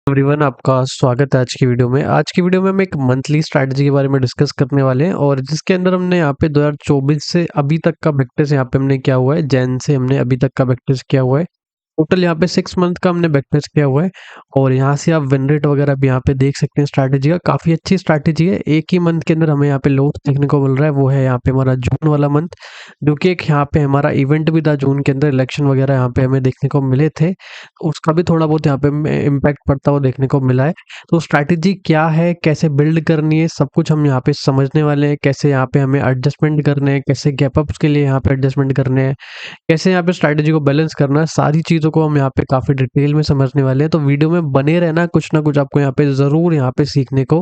Everyone, आपका स्वागत है आज की वीडियो में। आज की वीडियो में हम एक मंथली स्ट्रैटेजी के बारे में डिस्कस करने वाले हैं और जिसके अंदर हमने यहाँ पे 2024 से अभी तक का बैक यहाँ पे हमने किया हुआ है। जैन से हमने अभी तक का बैक किया हुआ है। टोटल यहाँ पे 6 मंथ का हमने बैक किया हुआ है और यहाँ से आप विन रेट वगैरह भी यहाँ पे देख सकते हैं। स्ट्रैटेजी का काफ़ी अच्छी स्ट्रैटेजी है। एक ही मंथ के अंदर हमें यहाँ पे लोड देखने को मिल रहा है, वो है यहाँ पे हमारा जून वाला मंथ, जो कि एक यहाँ पे हमारा इवेंट भी था जून के अंदर। इलेक्शन वगैरह यहाँ पे हमें देखने को मिले थे, उसका भी थोड़ा बहुत यहाँ पे इम्पैक्ट पड़ता हुआ देखने को मिला है। तो स्ट्रैटेजी क्या है, कैसे बिल्ड करनी है, सब कुछ हम यहाँ पे समझने वाले हैं। कैसे यहाँ पे हमें एडजस्टमेंट करने हैं, कैसे गैप अप्स के लिए यहाँ पे एडजस्टमेंट करने हैं, कैसे यहाँ पे स्ट्रैटेजी को बैलेंस करना है, सारी चीज़ों को हम यहाँ पे काफ़ी डिटेल में समझने वाले हैं। तो वीडियो में बने रहना, कुछ ना कुछ आपको यहाँ पे ज़रूर यहाँ पे सीखने को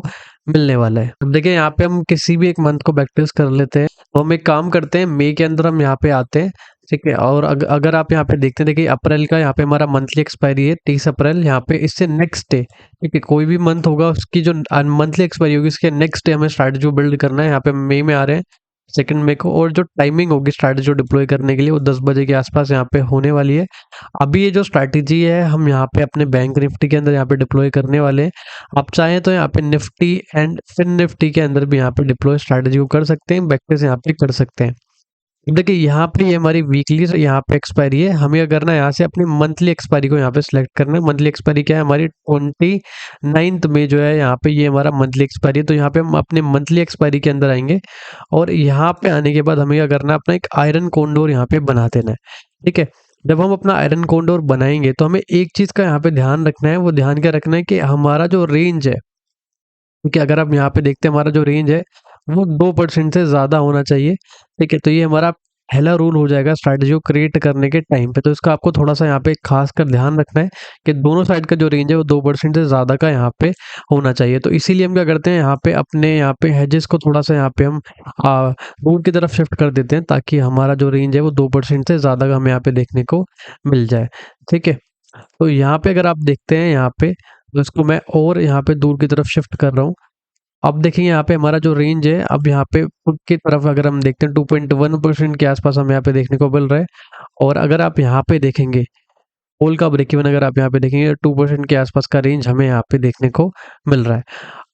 मिलने वाला है। अब देखिए, यहाँ पे हम किसी भी एक मंथ को बैकटेस्ट कर लेते हैं। तो हम एक काम करते हैं, मई के अंदर हम यहाँ पे आते हैं, ठीक है। और अगर आप यहाँ पे देखते हैं, देखिए अप्रैल का यहाँ पे हमारा मंथली एक्सपायरी है 30 अप्रैल। यहाँ पे इससे नेक्स्ट डे, ठीक है, कोई भी मंथ होगा उसकी जो मंथली एक्सपायरी होगी उसके नेक्स्ट डे हमें स्ट्रैटेजी बिल्ड करना है। यहाँ पे मई में आ रहे हैं, 2 मई को, और जो टाइमिंग होगी स्ट्रैटेजी डिप्लॉय करने के लिए वो 10 बजे के आसपास यहाँ पे होने वाली है। अभी ये जो स्ट्रैटेजी है हम यहाँ पे अपने बैंक निफ्टी के अंदर यहाँ पे डिप्लॉय करने वाले हैं। आप चाहें तो यहाँ पे निफ्टी एंड फिन निफ्टी के अंदर भी यहाँ पे डिप्लॉय स्ट्रैटेजी को कर सकते हैं, बैक से यहाँ पे कर सकते हैं। देखिए यहाँ पे ये हमारी वीकली यहाँ पे एक्सपायरी है। हमें क्या करना है, यहाँ से अपनी मंथली एक्सपायरी को यहाँ पे सिलेक्ट करना है। मंथली एक्सपायरी क्या है हमारी, 29 में जो है यहाँ पे ये हमारा मंथली एक्सपायरी है। तो यहाँ पे हम अपने मंथली एक्सपायरी के अंदर आएंगे और यहाँ पे आने के बाद हमें क्या करना है, अपना एक आयरन कोंडोर यहाँ पे बना देना है, ठीक है। जब हम अपना आयरन कोंडोर बनाएंगे तो हमें एक चीज का यहाँ पे ध्यान रखना है। वो ध्यान क्या रखना है कि हमारा जो रेंज है, ठीक है, अगर आप यहाँ पे देखते हैं हमारा जो रेंज है वो 2% से ज़्यादा होना चाहिए, ठीक है। तो ये हमारा पहला रूल हो जाएगा स्ट्रैटेजी को क्रिएट करने के टाइम पे। तो इसका आपको थोड़ा सा यहाँ पे खास कर ध्यान रखना है कि दोनों साइड का जो रेंज है वो 2% से ज़्यादा का यहाँ पे होना चाहिए। तो इसीलिए हम क्या करते हैं, यहाँ पे अपने यहाँ पे हेजेस को थोड़ा सा यहाँ पे हम दूर की तरफ शिफ्ट कर देते हैं, ताकि हमारा जो रेंज है वो 2% से ज़्यादा का हमें यहाँ पे देखने को मिल जाए, ठीक है। तो यहाँ पे अगर आप देखते हैं यहाँ पे, तो इसको मैं और यहाँ पे दूर की तरफ शिफ्ट कर रहा हूँ। अब देखेंगे यहाँ पे हमारा जो रेंज है, अब यहाँ पे पुट की तरफ अगर हम देखते हैं 2.1% के आसपास हमें यहाँ पे देखने को मिल रहा है। और अगर आप यहाँ पे देखेंगे कॉल का ब्रेक इवन, अगर आप यहाँ पे देखेंगे 2% के आसपास का रेंज हमें यहाँ पे देखने को मिल रहा है।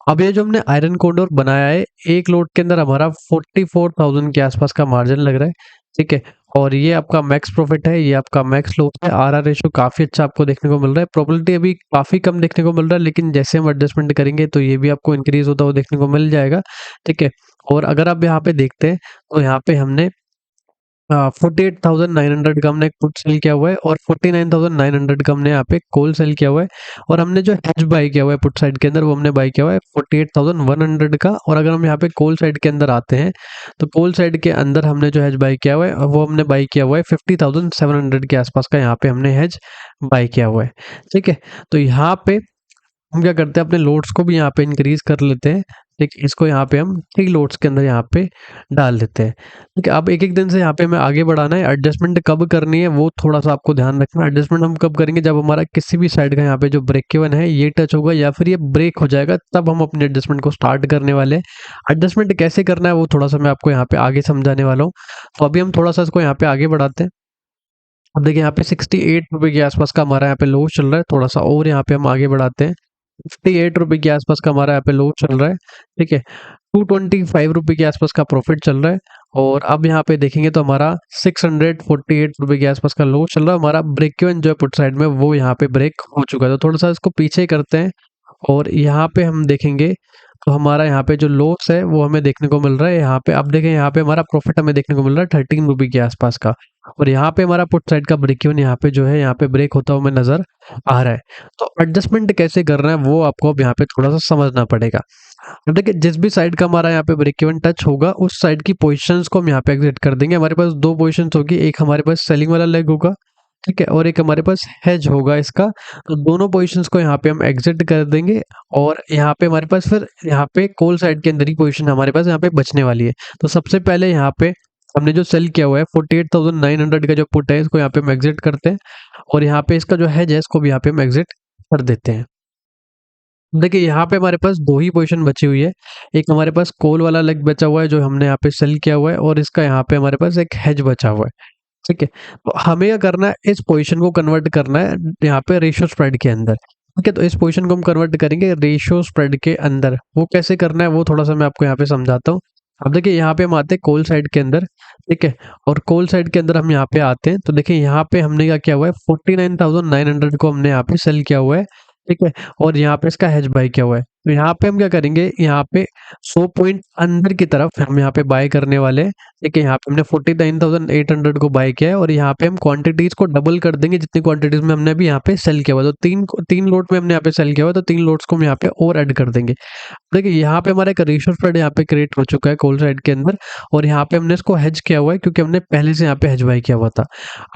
अब ये जो हमने आयरन कॉरिडोर बनाया है, एक लोड के अंदर हमारा 44,000 के आसपास का मार्जिन लग रहा है, ठीक है। और ये आपका मैक्स प्रॉफिट है, ये आपका मैक्स लॉस है। आरआर रेशियो काफी अच्छा आपको देखने को मिल रहा है। प्रोबेबिलिटी अभी काफी कम देखने को मिल रहा है, लेकिन जैसे हम एडजस्टमेंट करेंगे तो ये भी आपको इंक्रीज होता हुआ देखने को मिल जाएगा, ठीक है। और अगर आप यहाँ पे देखते हैं तो यहाँ पे हमने 48,900 का हमने एक पुट सेल किया हुआ है और 49,900 का हमने यहाँ पे कॉल सेल किया हुआ है। और हमने जो हेज बाई किया हुआ है पुट साइड के अंदर, वो हमने बाई किया हुआ है 48,100 का। और अगर हम यहाँ पे कॉल साइड के अंदर आते हैं तो कॉल साइड के अंदर हमने जो हेज बाई किया हुआ है वो हमने बाई किया हुआ है 50,700 के आसपास का यहाँ पे हमने हेज बाई किया हुआ है, ठीक है। तो यहाँ पे हम क्या करते हैं, अपने लोड्स को भी यहाँ पे इंक्रीज कर लेते हैं, ठीक। इसको यहाँ पे हम 3 लोड्स के अंदर यहाँ पे डाल देते हैं, ठीक है। अब एक एक दिन से यहाँ पे हमें आगे बढ़ाना है। एडजस्टमेंट कब करनी है वो थोड़ा सा आपको ध्यान रखना है। एडजस्टमेंट हम कब करेंगे, जब हमारा किसी भी साइड का यहाँ पे जो ब्रेक इवन है ये टच होगा या फिर ये ब्रेक हो जाएगा, तब हम अपने एडजस्टमेंट को स्टार्ट करने वाले हैं। एडजस्टमेंट कैसे करना है वो थोड़ा सा मैं आपको यहाँ पे आगे समझाने वाला हूँ। तो अभी हम थोड़ा सा इसको यहाँ पे आगे बढ़ाते हैं। अब देखिए यहाँ पे 68 रुपये के आसपास का हमारा यहाँ पे लो चल रहा है। थोड़ा सा और यहाँ पे हम आगे बढ़ाते हैं, 58 रुपये के आसपास का हमारा यहाँ पे लो चल रहा है, ठीक है। 225 रुपये के आसपास का प्रॉफिट चल रहा है। और अब यहाँ पे देखेंगे तो हमारा 648 रुपये के आसपास का लो चल रहा है। हमारा ब्रेक इवन जो है पुट साइड में वो यहाँ पे ब्रेक हो चुका है। तो थोड़ा सा इसको पीछे करते हैं और यहाँ पे हम देखेंगे तो हमारा यहाँ पे जो लॉस है वो हमें देखने को मिल रहा है। यहाँ पे अब देखें, यहाँ पे हमारा प्रॉफिट हमें देखने को मिल रहा है 13 रुपये के आसपास का। और यहाँ पे हमारा पुट साइड का ब्रेक इवन यहाँ पे जो है यहाँ पे ब्रेक होता हुआ हमें नजर आ रहा है। तो एडजस्टमेंट कैसे करना है वो आपको अब यहाँ पे थोड़ा सा समझना पड़ेगा। अब देखिए, जिस भी साइड का हमारा यहाँ पे ब्रेक इवन टच होगा उस साइड की पोजीशंस को हम यहाँ पे एग्जिट कर देंगे। हमारे पास 2 पोजीशंस होगी, एक हमारे पास सेलिंग वाला लेग होगा, ठीक है, और एक हमारे पास हेज होगा इसका। तो दोनों पोजीशंस को यहाँ पे हम एग्जिट कर देंगे और यहाँ पे हमारे पास फिर यहाँ पे कॉल साइड के अंदर ही पोजीशन हमारे पास यहाँ पे बचने वाली है। तो सबसे पहले यहाँ पे हमने जो सेल किया हुआ है 48,900 का जो पुट है इसको यहाँ पे हम एग्जिट करते हैं और यहाँ पे इसका जो हेज है इसको भी यहाँ पे हम एग्जिट कर देते हैं। देखिए यहाँ पे हमारे पास 2 ही पोजीशन बची हुई है। एक हमारे पास कॉल वाला लेग बचा हुआ है जो हमने यहाँ पे सेल किया हुआ है और इसका यहाँ पे हमारे पास एक हेज बचा हुआ है, ठीक है। तो हमें क्या करना है, इस पोजीशन को कन्वर्ट करना है यहाँ पे रेशियो स्प्रेड के अंदर। ठीक है, तो इस पोजीशन को हम कन्वर्ट करेंगे रेशियो स्प्रेड के अंदर। वो कैसे करना है वो थोड़ा-सा मैं आपको यहाँ पे समझाता हूँ। अब देखिए यहाँ पे हम आते हैं कॉल साइड के अंदर, ठीक है? और कॉल साइड के अंदर हम यहाँ पे आते हैं, तो देखिए यहाँ पे हमने क्या किया हुआ है 49,900 को हमने यहाँ पे सेल किया हुआ है, ठीक है? और यहाँ पे इसका हेज बाय किया हुआ है। तो यहाँ पे हम क्या करेंगे, यहाँ पे 100 पॉइंट अंदर की तरफ हम यहाँ पे बाय करने वाले हैं, ठीक है? यहाँ पे हमने 49,800 को बाय किया है और यहाँ पे हम क्वांटिटीज़ को डबल कर देंगे जितनी क्वांटिटीज़ में हमने अभी यहाँ पे सेल किया हुआ है। तो 3 लोट में हमने यहाँ पे सेल किया हुआ है, तो 3 लोट्स को हम यहाँ पे और ऐड कर देंगे। देखिए यहाँ पे हमारा एक रेशियो स्प्रेड यहाँ पे क्रिएट हो चुका है कॉल साइड के अंदर और यहाँ पे हमने इसको हेज किया हुआ है क्योंकि हमने पहले से यहाँ पे हेज बाय किया हुआ था।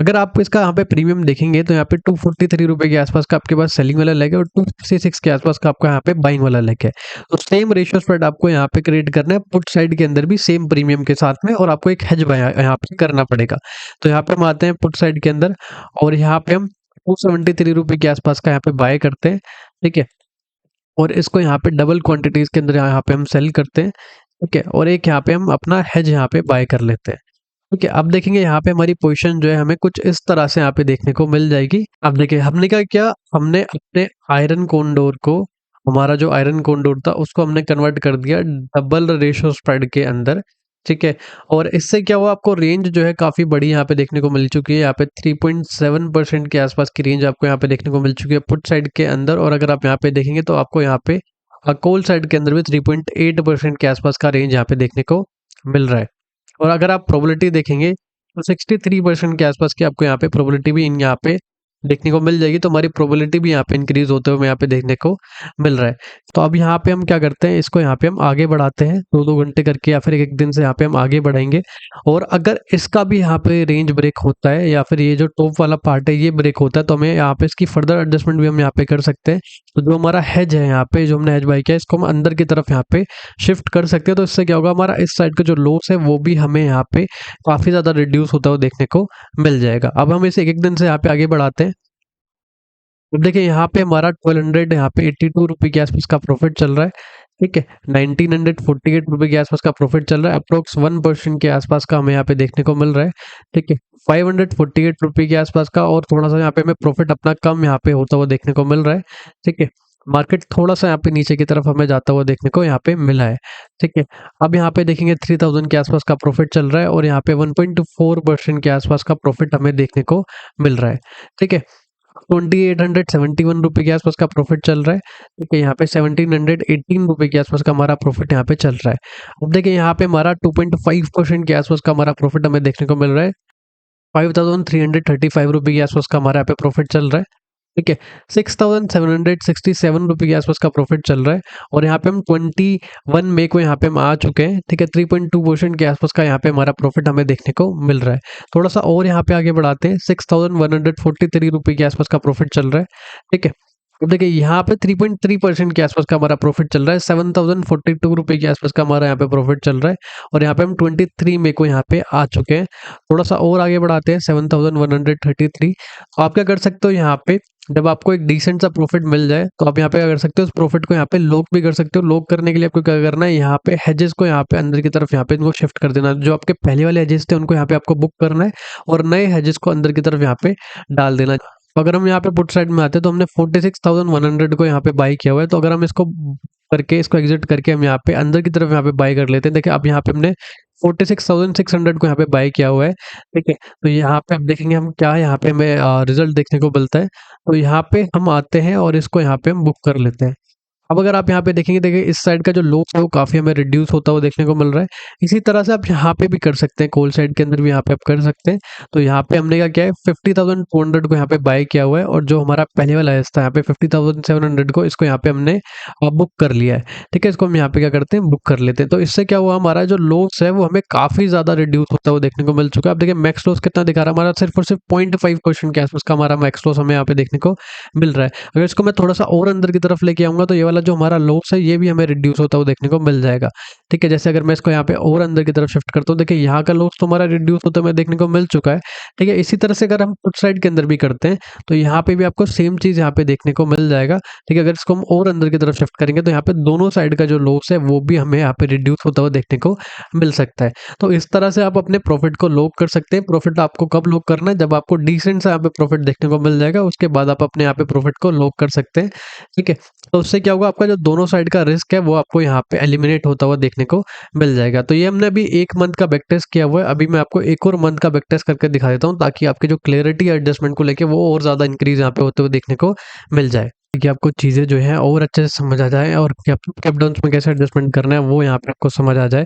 अगर आप इसका यहाँ पे प्रीमियम देखेंगे तो यहाँ पे 243 रुपए के आसपास का आपके पास सेलिंग वाला लेग है और 266 के आसपास का आपका यहाँ पे बाइंग वाला लेग है। तो सेम रेशियो स्प्रेड आपको यहाँ पे क्रिएट करना है पुट साइड के अंदर भी सेम प्रीमियम के साथ में और आपको एक हेज बाय यहाँ पे करना पड़ेगा। तो यहाँ पे हम आते हैं पुट साइड के अंदर और यहाँ पे हम 273 रुपए के आसपास का यहाँ पे बाय करते हैं, ठीक है? और इसको यहाँ पे डबल क्वांटिटीज़ के अंदर यहाँ पे हम सेल करते हैं, ठीक है? और एक यहाँ पे हम अपना हेज यहाँ पे बाय कर लेते हैं, ठीक है? अब देखेंगे यहाँ पे हमारी पोजीशन जो है हमें कुछ इस तरह से यहाँ पे देखने को मिल जाएगी। अब देखिए हमने क्या किया, हमने अपने आयरन कोंडोर को, हमारा जो आयरन कोंडोर था उसको हमने कन्वर्ट कर दिया डबल रेशियो स्प्रेड के अंदर, ठीक है? और इससे क्या हुआ, आपको रेंज जो है काफ़ी बड़ी यहाँ पे देखने को मिल चुकी है। यहाँ पे 3.7% के आसपास की रेंज आपको यहाँ पे देखने को मिल चुकी है पुट साइड के अंदर और अगर आप यहाँ पे देखेंगे तो आपको यहाँ पे कॉल साइड के अंदर भी 3.8% के आसपास का रेंज यहाँ पे देखने को मिल रहा है। और अगर आप प्रोबेबिलिटी देखेंगे तो 63% के आसपास की आपको यहाँ पे प्रोबेबिलिटी भी इन यहाँ पे देखने को मिल जाएगी। तो हमारी प्रोबेबिलिटी भी यहाँ पे इंक्रीज होते हुए यहाँ पे देखने को मिल रहा है। तो अब यहाँ पे हम क्या करते हैं, इसको यहाँ पे हम आगे बढ़ाते हैं 2-2 घंटे करके या फिर एक दिन से यहाँ पे हम आगे बढ़ाएंगे। और अगर इसका भी यहाँ पे रेंज ब्रेक होता है या फिर ये जो टॉप वाला पार्ट है ये ब्रेक होता है तो हमें यहाँ पे इसकी फर्दर एडजस्टमेंट भी हम यहाँ पे कर सकते हैं। तो जो हमारा हेज है यहाँ पे, जो हमने हेज बाय किया है, इसको हम अंदर की तरफ यहाँ पे शिफ्ट कर सकते हैं। तो इससे क्या होगा, हमारा इस साइड का जो लॉस है वो भी हमें यहाँ पे काफ़ी ज़्यादा रिड्यूस होता हुआ देखने को मिल जाएगा। अब हम इसे एक-एक दिन से यहाँ पे आगे बढ़ाते हैं। अब देखिए यहाँ पे हमारा 1200 यहाँ पे 82 रुपये के आसपास का प्रॉफिट चल रहा है, ठीक है? 1948 रुपये के आसपास का प्रॉफिट चल रहा है, अप्रोक्स 1% के आसपास का हमें यहाँ पे देखने को मिल रहा है, ठीक है? 548 रुपये के आसपास का और थोड़ा सा यहाँ पे हमें प्रॉफिट अपना कम यहाँ पे होता हुआ देखने को मिल रहा है, ठीक है? मार्केट थोड़ा सा यहाँ पे नीचे की तरफ हमें जाता हुआ देखने को यहाँ पे मिला है, ठीक है? अब यहाँ पे देखेंगे 3000 के आसपास का प्रॉफिट चल रहा है और यहाँ पे 1.4% के आसपास का प्रॉफिट हमें देखने को मिल रहा है, ठीक है? 2871 रुपये के आसपास का प्रॉफिट चल रहा है, ठीक है? यहाँ पे 1718 रुपये के आसपास का हमारा प्रॉफिट यहाँ पे चल रहा है। अब देखिए यहाँ पे हमारा 2.5% के आसपास का हमारा प्रॉफिट हमें देखने को मिल रहा है। 5335 रुपये के आसपास का हमारा यहाँ पे प्रॉफिट चल रहा है, ठीक है? 6767 रुपये के आसपास का प्रॉफिट चल रहा है और यहाँ पे हम 21 मई को यहाँ पे हम आ चुके हैं, ठीक है? 3.2% के आसपास का यहाँ पे हमारा प्रॉफिट हमें देखने को मिल रहा है। थोड़ा सा और यहाँ पे आगे बढ़ाते हैं, 6143 रुपये के आसपास का प्रॉफिट चल रहा है, ठीक है? अब देखिए यहाँ पे 3.3% के आसपास का हमारा प्रॉफिट चल रहा है, 7042 रुपये के आसपास का हमारा यहाँ पे प्रॉफिट चल रहा है और यहाँ पे हम 23 मई को यहाँ पे आ चुके हैं। थोड़ा सा और आगे बढ़ाते हैं, 7133। आप क्या कर सकते हो, यहाँ पे जब आपको एक डिसेंट सा प्रॉफिट मिल जाए तो आप यहाँ पे क्या कर सकते हो, उस प्रॉफिट को यहाँ पे लॉक भी कर सकते हो। लॉक करने के लिए आपको क्या करना है, यहाँ पे हेजेस को यहाँ पे अंदर की तरफ यहाँ पे इनको शिफ्ट कर देना। जो आपके पहले वाले हेजेस थे उनको यहाँ पे आपको बुक करना है और नए हेजेस को अंदर की तरफ यहाँ पे डाल देना। तो अगर हम यहाँ पे पुट साइड में आते हैं तो हमने 46,100 को यहाँ पे बाई किया हुआ है। तो अगर हम इसको करके इसको एग्जिट करके हम यहाँ पे अंदर की तरफ यहाँ पे बाई कर लेते हैं। देखिए अब यहाँ पे हमने 46,600 को यहाँ पे बाई किया हुआ है, ठीक है? तो यहाँ पे अब देखेंगे हम क्या यहाँ पे हमें रिजल्ट देखने को मिलता है। तो यहाँ पे हम आते हैं और इसको यहाँ पे हम बुक कर लेते हैं। अब अगर आप यहाँ पे देखेंगे, देखिए इस साइड का जो लॉस है वो काफ़ी हमें रिड्यूस होता हुआ देखने को मिल रहा है। इसी तरह से आप यहाँ पे भी कर सकते हैं, कॉल साइड के अंदर भी यहाँ पे आप कर सकते हैं। तो यहाँ पे हमने क्या किया है, 50,200 को यहाँ पे बाय किया हुआ है और जो हमारा पहले वाला हिस्सा यहाँ पे 50,700 को इसको यहाँ पे हमने बुक कर लिया है, ठीक है? इसको हम यहाँ पे क्या करते हैं, बुक कर लेते हैं। तो इससे क्या हुआ, हमारा जो लॉस है वो हमें काफ़ी ज़्यादा रिड्यूस होता हुआ देखने को मिल चुका है। अब देखिए मैक्स लॉस कितना दिखा रहा है, हमारा सिर्फ और सिर्फ 0.5% के आसपास का हमारा मैक्स लॉस हमें यहाँ पे देखने को मिल रहा है। अगर इसको मैं थोड़ा सा और अंदर की तरफ लेके आऊँगा तो ये वाला वाला जो हमारा लॉस है ये भी हमें रिड्यूस होता हुआ देखने को मिल जाएगा। ठीक है, जैसे अगर मैं इसको यहाँ पे और अंदर की तरफ शिफ्ट करता हूँ, देखिए यहाँ का लॉस तो हमारा रिड्यूस होता हुआ देखने को मिल चुका है। ठीक है, इसी तरह से अगर हम पुट साइड के अंदर भी करते हैं तो यहाँ पे भी आपको सेम चीज़ यहाँ पे देखने को मिल जाएगा। ठीक है, अगर इसको हम और अंदर की तरफ शिफ्ट करेंगे तो यहाँ पे दोनों साइड का जो लॉस है वो भी हमें यहाँ पे रिड्यूस होता हुआ देखने को मिल सकता है। तो इस तरह से आप अपने प्रॉफिट को लॉक कर सकते हैं। प्रॉफिट आपको कब लॉक करना है, जब आपको डिसेंट सा यहाँ पे प्रॉफिट देखने को मिल जाएगा, उसके बाद आप अपने यहाँ पे प्रॉफिट को लॉक कर सकते हैं। ठीक है, तो उससे क्या होगा, आपका जो दोनों साइड का रिस्क है वो आपको यहाँ पे एलिमिनेट होता हुआ देखने को मिल जाएगा। तो ये हमने अभी 1 मंथ का बैक टेस्ट किया हुआ है। अभी मैं आपको एक और मंथ का बैक टेस्ट करके दिखा देता हूँ, ताकि आपकी जो क्लैरिटी एडजस्टमेंट को लेके वो और ज़्यादा इंक्रीज यहाँ पे होते हुए देखने को मिल जाए, कि आपको चीज़ें जो है और अच्छे से समझ आ जाए और कैप डाउन्स में कैसे एडजस्टमेंट करना है वो यहाँ पे आपको समझ आ जाए।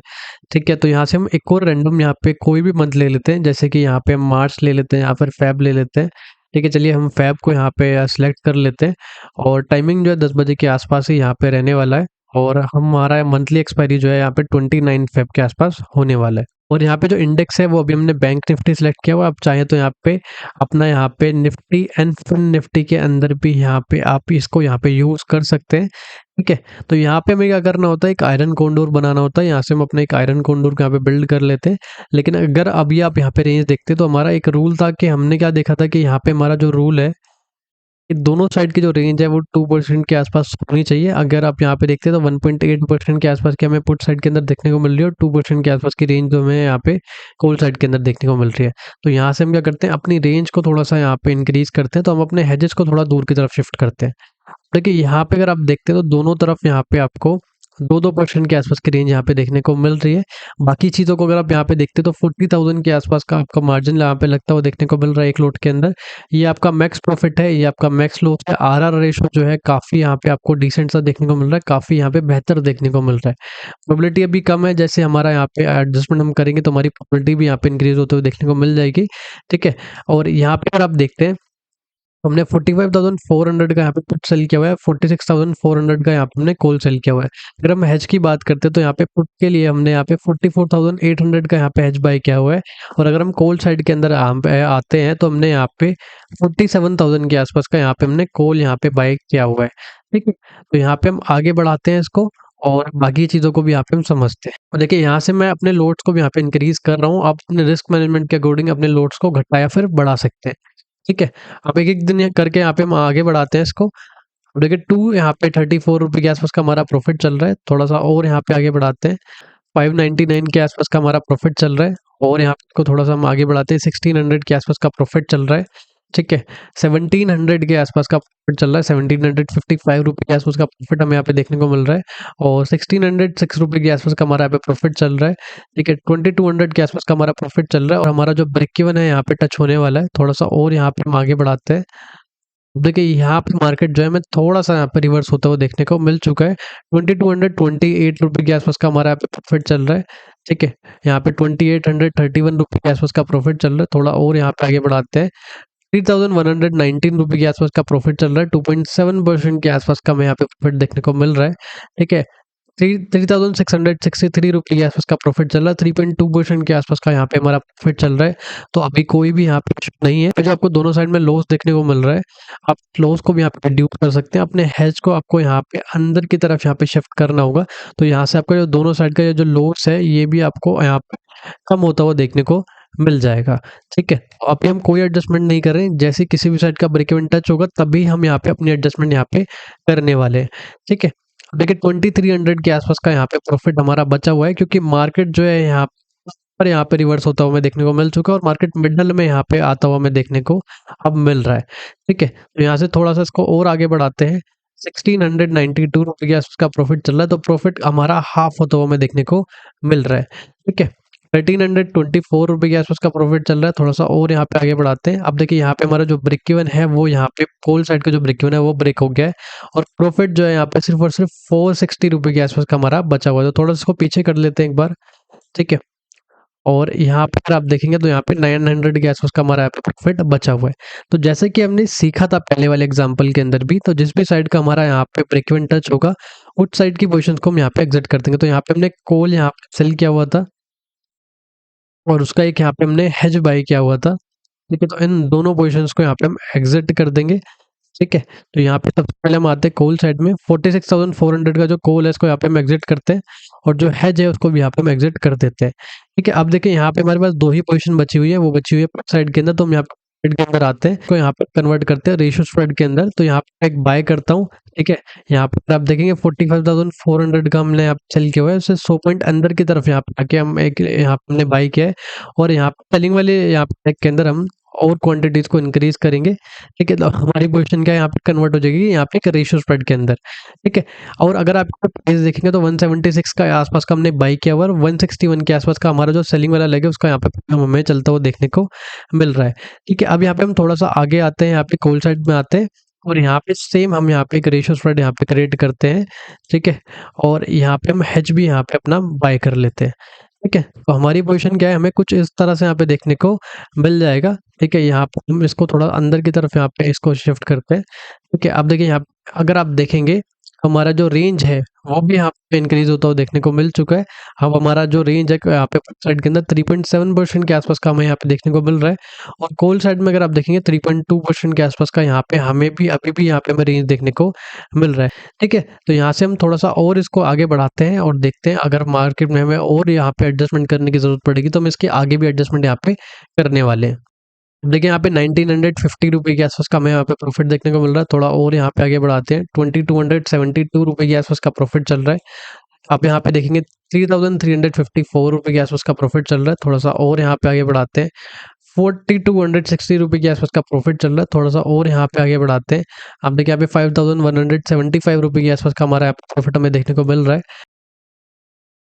ठीक है, तो यहाँ से हम एक और रैंडम यहाँ पे कोई भी मंथ ले लेते हैं, जैसे कि यहाँ पे हम मार्च ले लेते हैं या फिर फेब ले लेते हैं। ठीक है, चलिए हम फेब को यहाँ पे सिलेक्ट कर लेते हैं और टाइमिंग जो है 10 बजे के आसपास ही यहाँ पे रहने वाला है और हमारा मंथली एक्सपायरी जो है यहाँ पे 29 फेब के आसपास होने वाला है। और यहाँ पे जो इंडेक्स है वो अभी हमने बैंक निफ्टी सेलेक्ट किया हुआ है। आप चाहें तो यहाँ पे अपना यहाँ पे निफ्टी एंड फिन निफ्टी के अंदर भी यहाँ पे आप इसको यहाँ पे यूज़ कर सकते हैं। ठीक है, तो यहाँ पे हमें क्या करना होता है, एक आयरन कोंडोर बनाना होता है। यहाँ से हम अपना एक आयरन कोंडोर को यहाँ पे बिल्ड कर लेते हैं। लेकिन अगर अभी आप यहाँ पे रेंज देखते तो हमारा एक रूल था कि हमने क्या देखा था कि यहाँ पे हमारा जो रूल है कि दोनों साइड की जो रेंज है वो 2% के आसपास होनी चाहिए। अगर आप यहाँ पे देखते हैं तो 1.8% के आसपास की हमें पुट साइड के अंदर देखने को मिल रही है और 2% के आसपास की रेंज जो हमें यहाँ पे कॉल साइड के अंदर देखने को मिल रही है। तो यहाँ से हम क्या करते हैं, अपनी रेंज को थोड़ा सा यहाँ पे इंक्रीज करते हैं, तो हम अपने हेजेस को थोड़ा दूर की तरफ शिफ्ट करते हैं। देखिए यहाँ पे अगर आप देखते हैं तो दोनों तरफ यहाँ पे आपको 2% के आसपास की रेंज यहाँ पे देखने को मिल रही है। बाकी चीज़ों को अगर आप यहाँ पे देखते हैं तो 40,000 के आसपास का आपका मार्जिन यहाँ पे लगता हुआ देखने को मिल रहा है एक लोट के अंदर। ये आपका मैक्स प्रॉफिट है, ये आपका मैक्स लॉस है। आरआर रेशो जो है काफ़ी यहाँ पे आपको डिसेंट सा देखने को मिल रहा है, काफ़ी यहाँ पे बेहतर देखने को मिल रहा है। प्रोबेबिलिटी अभी कम है, जैसे हमारा यहाँ पे एडजस्टमेंट हम करेंगे तो हमारी प्रोबेबिलिटी भी यहाँ पे इंक्रीज होते हुए देखने को मिल जाएगी। ठीक है, और यहाँ पे अगर आप देखते हैं हमने 45,400 का यहाँ पे पुट सेल किया हुआ है, 46,400 का यहाँ पे हमने कॉल सेल किया हुआ है। अगर हम हेज की बात करते हैं तो यहाँ पे पुट के लिए हमने यहाँ पे 44,800 का यहाँ पे हेज बाय किया हुआ है और अगर हम कॉल साइड के अंदर आते हैं तो हमने यहाँ पे 47,000 के आसपास का यहाँ पे हमने कॉल यहाँ पे बाय किया हुआ है। ठीक है, तो यहाँ पे हम आगे बढ़ाते हैं इसको और बाकी चीज़ों को भी यहाँ पे हम समझते हैं। और देखिए यहाँ से मैं अपने लोड्स को भी यहाँ पे इंक्रीज कर रहा हूँ। आप अपने रिस्क मैनेजमेंट के अकॉर्डिंग अपने लोड्स को घटा या फिर बढ़ा सकते हैं। ठीक है, अब एक-एक दिन ये करके यहाँ पे हम आगे बढ़ाते हैं इसको। अब देखिए 2 यहाँ पे 34 रुपए के आसपास का हमारा प्रॉफिट चल रहा है। थोड़ा-सा और यहाँ पे आगे बढ़ाते हैं। 599 के आसपास का हमारा प्रॉफिट चल रहा है और यहाँ पे इसको थोड़ा-सा हम आगे बढ़ाते हैं। 1600 के आसपास का प्रॉफिट चल रहा है। ठीक है, 1700 के आसपास का प्रॉफिट चल रहा है। 1755 रुपए के आसपास का प्रॉफिट हमें यहाँ पे देखने को मिल रहा है और 1606 रुपए के आसपास का हमारा यहाँ पे प्रॉफिट चल रहा है। ठीक है, 2200 के आसपास का हमारा प्रॉफिट चल रहा है और हमारा जो ब्रेक इवन है यहाँ पे टच होने वाला है। थोड़ा-सा और यहाँ पे हम आगे बढ़ाते हैं। देखिए यहाँ पे मार्केट जो है हमें थोड़ा-सा यहाँ पे रिवर्स होता हुआ देखने को मिल चुका है। 2228 रुपए के आसपास का हमारा यहाँ पे प्रॉफिट चल रहा है। ठीक है, यहाँ पे 2831 रुपए के आसपास का प्रॉफिट चल रहा है। थोड़ा और यहाँ पे आगे बढ़ाते हैं। 3119 रुपए के आसपास का प्रॉफिट चल रहा है। 2.7% के आसपास का हमें यहाँ पे प्रॉफिट देखने को मिल रहा है। ठीक है, 3663 रुपए के आसपास का प्रॉफिट चल रहा है। 3.2% के आसपास का यहाँ पे हमारा प्रॉफिट चल रहा है। तो अभी कोई भी यहाँ पे इशू नहीं है। जो आपको दोनों साइड में लॉस देखने को मिल रहा है, आप लॉस को भी यहाँ पे रिड्यूस कर सकते हैं। अपने हेज को आपको यहाँ पे अंदर की तरफ यहाँ पे शिफ्ट करना होगा। तो यहाँ से आपका जो दोनों साइड का जो लॉस है ये भी आपको यहाँ पे कम होता हुआ देखने को मिल जाएगा। ठीक है, तो अभी हम कोई एडजस्टमेंट नहीं कर रहे हैं। जैसे किसी भी साइड का ब्रेक इवन टच होगा तभी हम यहाँ पे अपनी एडजस्टमेंट यहाँ पे करने वाले हैं। ठीक है, देखिए 2300 के आसपास का यहाँ पे प्रॉफिट हमारा बचा हुआ है, क्योंकि मार्केट जो है यहाँ पे रिवर्स होता हुआ हमें देखने को मिल चुका है और मार्केट मिडल में यहाँ पे आता हुआ हमें देखने को अब मिल रहा है। ठीक है, तो यहाँ से थोड़ा सा इसको और आगे बढ़ाते हैं। 1692 रुपए के आसपास का प्रॉफिट चल रहा है, तो प्रॉफिट हमारा हाफ होता हुआ हमें देखने को मिल रहा है। ठीक है, 1324 रुपए के आसपास का प्रॉफिट चल रहा है। थोड़ा सा और यहाँ पे आगे बढ़ाते हैं। अब देखिए यहाँ पे हमारा जो ब्रेक इवन है वो यहाँ पे कॉल साइड का जो ब्रेक इवन है वो ब्रेक हो गया है और प्रॉफिट जो है यहाँ पे सिर्फ और सिर्फ 460 रुपए के आसपास का हमारा बचा हुआ है। तो थोड़ा सा इसको पीछे कर लेते हैं एक बार। ठीक है, और यहाँ पे अगर आप देखेंगे तो यहाँ पे 900 के आसपास का हमारा यहाँ पे प्रॉफिट बचा हुआ है। तो जैसे कि हमने सीखा था पहले वाले एग्जांपल के अंदर भी, तो जिस भी साइड का हमारा यहाँ पे ब्रेक इवन टच होगा उस साइड की पोजीशन को हम यहाँ पे एग्जिट कर देंगे। तो यहाँ पे हमने कॉल यहाँ पे सेल किया हुआ था और उसका एक यहाँ पे हमने हेज बाय किया हुआ था। ठीक है, तो इन दोनों पोजीशंस को यहाँ पे हम एग्जिट कर देंगे। ठीक है? तो यहाँ पे सबसे पहले हम आते हैं कॉल साइड में, 46,400 का जो कॉल है इसको यहाँ पे हम एग्ज़िट करते हैं और जो हेज है उसको भी यहाँ पे हम एग्ज़िट कर देते हैं। ठीक है? अब देखिए यहाँ पे हमारे पास 2 ही पोज़ीशन बची हुई है, वो बची हुई है पुट साइड के अंदर, तो हम यहाँ पे साइड के अंदर आते हैं, तो यहाँ पे कन्वर्ट करते हैं रेशियो स्प्रेड के अंदर, तो यहाँ पे एक बाय करता हूँ, ठीक है? यहाँ पे आप देखेंगे 45,400 का हमने यहाँ पे सेल किया हुआ है, उससे 100 पॉइंट अंदर की तरफ यहाँ पे आके हम एक यहाँ पे हमने बाय किया है और यहाँ पे सेलिंग वाले यहाँ पे टैग के अंदर हम और क्वांटिटीज़ को इंक्रीज़ करेंगे, ठीक है? तो हमारी पोज़ीशन क्या है यहाँ पे कन्वर्ट हो जाएगी यहाँ पे एक रेशियो स्प्रेड के अंदर, ठीक है? और अगर आप प्राइस देखेंगे तो 176 का आस-पास का हमने बाय किया हुआ है और 161 के आस-पास का हमारा जो सेलिंग वाला लेग है उसका यहाँ पे हमें चलता हुआ देखने को मिल रहा है, ठीक है? अब यहाँ पे हम थोड़ा-सा आगे आते हैं, यहाँ पे कॉल साइड में आते हैं और यहाँ पे सेम हम यहाँ पे एक रेशियो स्प्रेड यहाँ पे क्रिएट करते हैं, ठीक है? और यहाँ पे हम हेज भी यहाँ पे अपना बाय कर लेते हैं, ठीक है? तो हमारी पोज़ीशन क्या है, हमें कुछ इस तरह से यहाँ पे देखने को मिल जाएगा, ठीक है? यहाँ पे हम इसको थोड़ा अंदर की तरफ यहाँ पे इसको शिफ्ट करते हैं, ठीक है? अब देखिए यहाँ अगर आप देखेंगे हमारा जो रेंज है वो भी यहाँ पे इंक्रीज़ होता हुआ देखने को मिल चुका है। अब हमारा जो रेंज है यहाँ पे पुट साइड के अंदर 3.7% के आस-पास का हमें यहाँ पे देखने को मिल रहा है और कॉल साइड में अगर आप देखेंगे 3.2% के आस-पास का यहाँ पे हमें भी अभी भी यहाँ पे हमें रेंज देखने को मिल रहा है, ठीक है? तो यहाँ से हम थोड़ा-सा और इसको आगे बढ़ाते हैं और देखते हैं अगर मार्केट में हमें और यहाँ पे एडजस्टमेंट करने की ज़रूरत पड़ेगी तो हम इसके आगे भी एडजस्टमेंट यहाँ पे करने वाले हैं। देखिए यहाँ पे 1950 रुपए के आसपास का हमें यहाँ पे प्रॉफिट देखने को मिल रहा है। थोड़ा और यहाँ पे आगे बढ़ाते हैं, 2272 रुपए के आसपास का प्रॉफिट चल रहा है। आप यहाँ पे देखेंगे 3354 रुपए के आसपास का प्रॉफिट चल रहा है। थोड़ा-सा और यहाँ पे आगे बढ़ाते हैं, 4260 रुपए के आसपास का प्रॉफिट चल रहा है। थोड़ा-सा और यहाँ पे आगे बढ़ाते हैं। आप देखिए यहाँ पे 5175 रुपए के आसपास का हमारा यहाँ पे प्रॉफिट हमें देखने को मिल रहा है।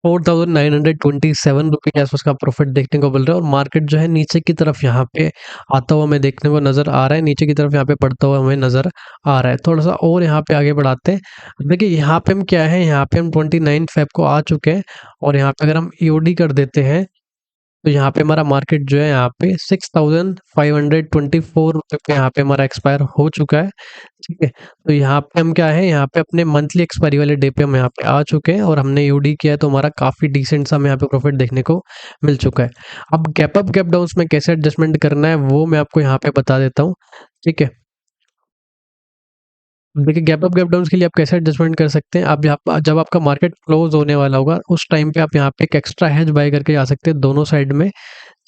4927 रुपए के आसपास का प्रॉफिट देखने को मिल रहा है और मार्केट जो है नीचे की तरफ यहाँ पे आता हुआ हमें देखने को नज़र आ रहा है, नीचे की तरफ यहाँ पे बढ़ता हुआ हमें नज़र आ रहा है। थोड़ा-सा और यहाँ पे आगे बढ़ाते हैं। देखिए यहाँ पे हम क्या है, यहाँ पे हम 29 फ़ेब को आ चुके हैं और यहाँ पे अगर हम ईओडी कर देते हैं तो यहाँ पे हमारा मार्केट जो है यहाँ पे 6524 रुपए पे यहाँ पे हमारा एक्सपायर हो चुका है, ठीक है? तो यहाँ पे हम क्या है, यहाँ पे अपने मंथली एक्सपायरी वाले डे पे हम यहाँ पे आ चुके हैं और हमने यूडी किया है तो हमारा काफ़ी डिसेंट सा हमें यहाँ पे प्रॉफिट देखने को मिल चुका है। अब गैप अप गैप डाउन्स में कैसे एडजस्टमेंट करना है वो मैं आपको यहाँ पे बता देता हूँ, ठीक है? देखिए गैप अप गैप डाउन्स के लिए आप कैसे एडजस्टमेंट कर सकते हैं, आप यहाँ जब आपका मार्केट क्लोज़ होने वाला होगा उस टाइम पे आप यहाँ पे एक एक्स्ट्रा हेज बाय करके आ सकते हैं दोनों साइड में,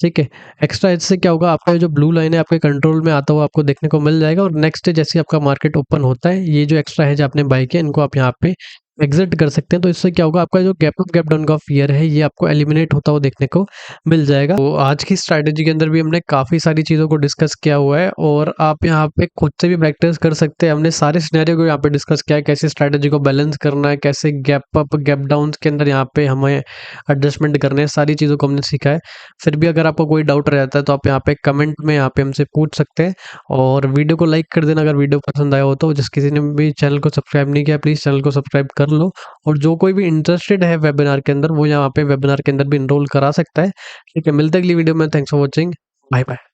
ठीक है? एक्स्ट्रा हेज से क्या होगा, आपका जो ब्लू लाइन है आपके कंट्रोल में आता हुआ आपको देखने को मिल जाएगा और नेक्स्ट डे जैसे ही आपका मार्केट ओपन होता है, ये जो एक्स्ट्रा हेज आपने बाय किया इनको आप यहाँ पे एग्ज़िट कर सकते हैं। तो इससे क्या होगा, आपका जो गैप अप गैप डाउन का फ़ियर है ये आपको एलिमिनेट होता हुआ देखने को मिल जाएगा। तो आज की स्ट्रैटेजी के अंदर भी हमने काफ़ी सारी चीज़ों को डिस्कस किया हुआ है और आप यहाँ पे खुद से भी प्रैक्टिस कर सकते हैं। हमने सारे सिनेरियो को यहाँ पे डिस्कस किया है, कैसे स्ट्रैटेजी को बैलेंस करना है, कैसे गैप अप गैप डाउन्स के अंदर यहाँ पे हमें एडजस्टमेंट करने हैं, सारी चीज़ों को हमने सीखा है। फिर भी अगर आपको कोई डाउट रहता है तो आप यहाँ पे कमेंट में यहाँ पे हमसे पूछ सकते हैं और वीडियो को लाइक कर देना अगर वीडियो पसंद आया हो तो। जिस किसी ने भी चैनल को सब्सक्राइब नहीं किया प्लीज़ चैनल को सब्सक्राइब कर लो और जो कोई भी इंटरेस्टेड है वेबिनार के अंदर वो यहाँ पे वेबिनार के अंदर भी एनरोल करा सकता है। ठीक है, मिलते हैं अगली वीडियो में। Thanks for watching. Bye bye.